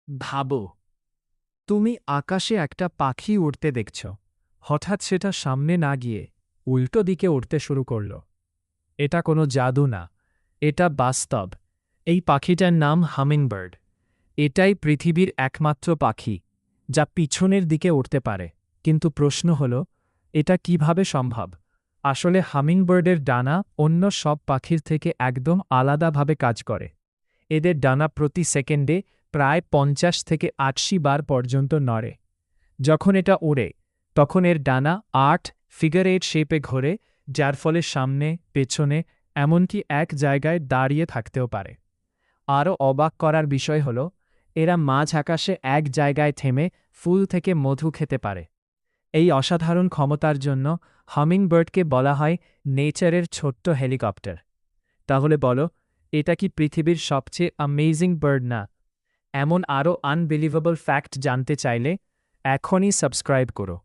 ভাবো, তুমি আকাশে একটা পাখি উড়তে দেখছ। হঠাৎ সেটা সামনে না গিয়ে উল্টো দিকে উড়তে শুরু করল। এটা কোনো জাদু না, এটা বাস্তব। এই পাখিটার নাম হামিংবার্ড। এটাই পৃথিবীর একমাত্র পাখি যা পিছনের দিকে উড়তে পারে। কিন্তু প্রশ্ন হল, এটা কিভাবে সম্ভব? আসলে হামিংবার্ডের ডানা অন্য সব পাখির থেকে একদম আলাদাভাবে কাজ করে। এদের ডানা প্রতি সেকেন্ডে প্রায় ৫০ থেকে ৮০ বার পর্যন্ত নড়ে। যখন এটা ওড়ে তখন এর ডানা ৮ ফিগার ৮ শেপে ঘোরে, যার ফলে সামনে, পেছনে, এমনকি এক জায়গায় দাঁড়িয়ে থাকতেও পারে। আরও অবাক করার বিষয় হল, এরা মাঝ আকাশে এক জায়গায় থেমে ফুল থেকে মধু খেতে পারে। এই অসাধারণ ক্ষমতার জন্য হামিংবার্ডকে বলা হয় নেচারের ছোট্ট হেলিকপ্টার। তাহলে বলো, এটা কি পৃথিবীর সবচেয়ে অ্যামেজিং বার্ড না? এমন আরও আনবিলিভেবল ফ্যাক্ট জানতে চাইলে এখনই সাবস্ক্রাইব করো।